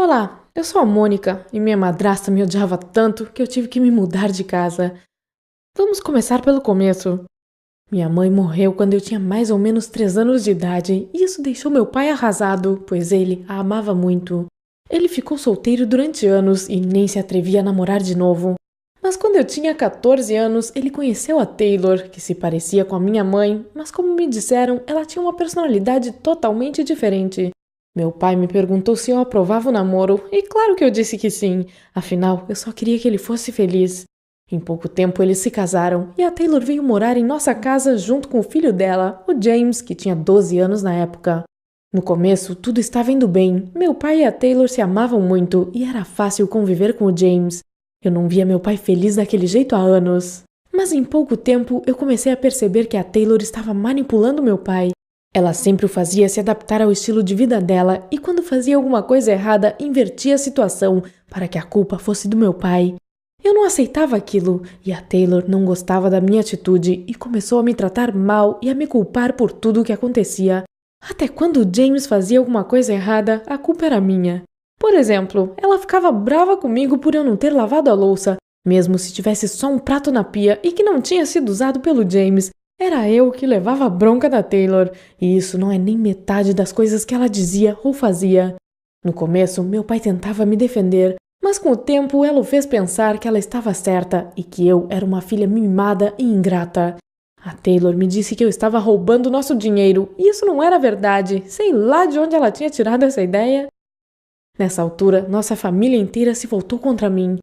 Olá, eu sou a Mônica e minha madrasta me odiava tanto que eu tive que me mudar de casa. Vamos começar pelo começo. Minha mãe morreu quando eu tinha mais ou menos 3 anos de idade e isso deixou meu pai arrasado, pois ele a amava muito. Ele ficou solteiro durante anos e nem se atrevia a namorar de novo. Mas quando eu tinha 14 anos, ele conheceu a Taylor, que se parecia com a minha mãe, mas como me disseram, ela tinha uma personalidade totalmente diferente. Meu pai me perguntou se eu aprovava o namoro, e claro que eu disse que sim, afinal eu só queria que ele fosse feliz. Em pouco tempo eles se casaram e a Taylor veio morar em nossa casa junto com o filho dela, o James, que tinha 12 anos na época. No começo tudo estava indo bem, meu pai e a Taylor se amavam muito e era fácil conviver com o James. Eu não via meu pai feliz daquele jeito há anos. Mas em pouco tempo eu comecei a perceber que a Taylor estava manipulando meu pai. Ela sempre o fazia se adaptar ao estilo de vida dela e quando fazia alguma coisa errada, invertia a situação para que a culpa fosse do meu pai. Eu não aceitava aquilo e a Taylor não gostava da minha atitude e começou a me tratar mal e a me culpar por tudo o que acontecia. Até quando o James fazia alguma coisa errada, a culpa era minha. Por exemplo, ela ficava brava comigo por eu não ter lavado a louça, mesmo se tivesse só um prato na pia e que não tinha sido usado pelo James. Era eu que levava a bronca da Taylor, e isso não é nem metade das coisas que ela dizia ou fazia. No começo, meu pai tentava me defender, mas com o tempo ela o fez pensar que ela estava certa e que eu era uma filha mimada e ingrata. A Taylor me disse que eu estava roubando nosso dinheiro, e isso não era verdade, sei lá de onde ela tinha tirado essa ideia. Nessa altura, nossa família inteira se voltou contra mim.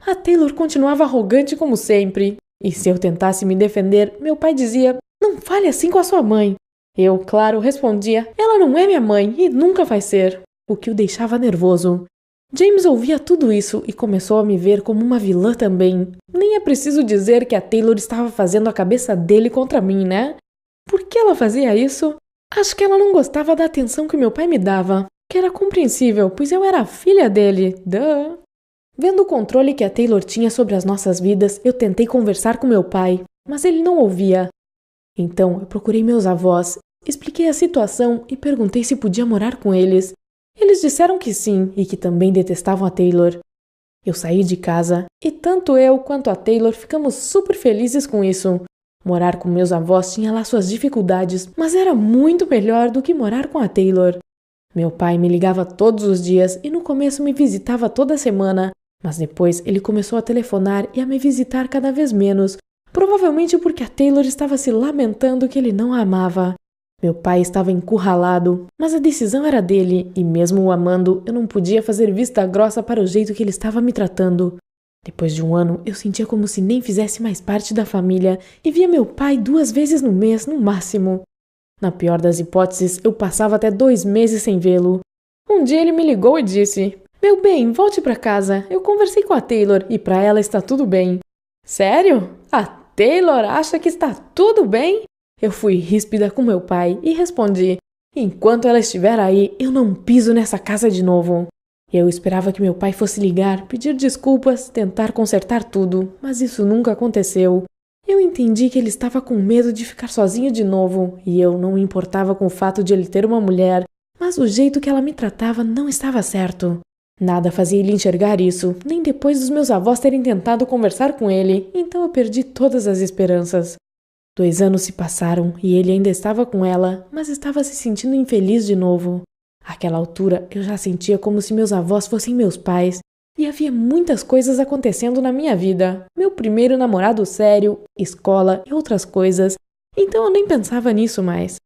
A Taylor continuava arrogante como sempre. E se eu tentasse me defender, meu pai dizia, não fale assim com a sua mãe. Eu, claro, respondia, ela não é minha mãe e nunca vai ser, o que o deixava nervoso. James ouvia tudo isso e começou a me ver como uma vilã também. Nem é preciso dizer que a Taylor estava fazendo a cabeça dele contra mim, né? Por que ela fazia isso? Acho que ela não gostava da atenção que meu pai me dava, que era compreensível, pois eu era a filha dele. Duh! Vendo o controle que a Taylor tinha sobre as nossas vidas, eu tentei conversar com meu pai, mas ele não ouvia. Então eu procurei meus avós, expliquei a situação e perguntei se podia morar com eles. Eles disseram que sim e que também detestavam a Taylor. Eu saí de casa e tanto eu quanto a Taylor ficamos super felizes com isso. Morar com meus avós tinha lá suas dificuldades, mas era muito melhor do que morar com a Taylor. Meu pai me ligava todos os dias e no começo me visitava toda semana. Mas depois ele começou a telefonar e a me visitar cada vez menos, provavelmente porque a Taylor estava se lamentando que ele não a amava. Meu pai estava encurralado, mas a decisão era dele e mesmo o amando, eu não podia fazer vista grossa para o jeito que ele estava me tratando. Depois de um ano, eu sentia como se nem fizesse mais parte da família e via meu pai 2 vezes no mês, no máximo. Na pior das hipóteses, eu passava até 2 meses sem vê-lo. Um dia ele me ligou e disse... Meu bem, volte para casa. Eu conversei com a Taylor e para ela está tudo bem. Sério? A Taylor acha que está tudo bem? Eu fui ríspida com meu pai e respondi: enquanto ela estiver aí, eu não piso nessa casa de novo. Eu esperava que meu pai fosse ligar, pedir desculpas, tentar consertar tudo, mas isso nunca aconteceu. Eu entendi que ele estava com medo de ficar sozinho de novo e eu não me importava com o fato de ele ter uma mulher, mas o jeito que ela me tratava não estava certo. Nada fazia ele enxergar isso, nem depois dos meus avós terem tentado conversar com ele, então eu perdi todas as esperanças. 2 anos se passaram e ele ainda estava com ela, mas estava se sentindo infeliz de novo. Àquela altura, eu já sentia como se meus avós fossem meus pais, e havia muitas coisas acontecendo na minha vida. Meu primeiro namorado sério, escola e outras coisas, então eu nem pensava nisso mais.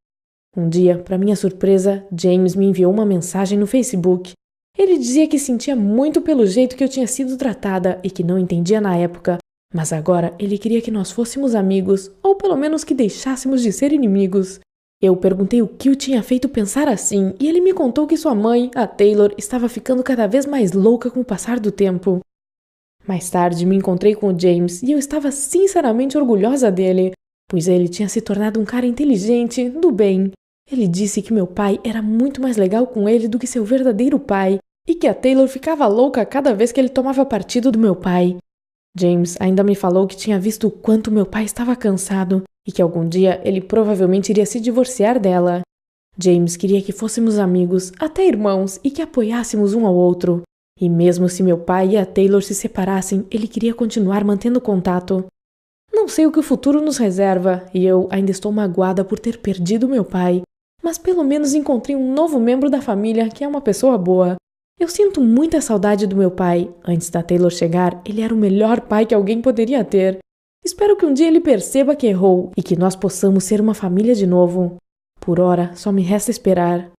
Um dia, para minha surpresa, James me enviou uma mensagem no Facebook. Ele dizia que sentia muito pelo jeito que eu tinha sido tratada e que não entendia na época, mas agora ele queria que nós fôssemos amigos, ou pelo menos que deixássemos de ser inimigos. Eu perguntei o que o tinha feito pensar assim e ele me contou que sua mãe, a Taylor, estava ficando cada vez mais louca com o passar do tempo. Mais tarde me encontrei com o James e eu estava sinceramente orgulhosa dele, pois ele tinha se tornado um cara inteligente, do bem. Ele disse que meu pai era muito mais legal com ele do que seu verdadeiro pai e que a Taylor ficava louca cada vez que ele tomava partido do meu pai. James ainda me falou que tinha visto o quanto meu pai estava cansado e que algum dia ele provavelmente iria se divorciar dela. James queria que fôssemos amigos, até irmãos, e que apoiássemos um ao outro. E mesmo se meu pai e a Taylor se separassem, ele queria continuar mantendo contato. Não sei o que o futuro nos reserva, e eu ainda estou magoada por ter perdido meu pai, mas pelo menos encontrei um novo membro da família que é uma pessoa boa. Eu sinto muita saudade do meu pai. Antes da Taylor chegar, ele era o melhor pai que alguém poderia ter. Espero que um dia ele perceba que errou e que nós possamos ser uma família de novo. Por ora, só me resta esperar.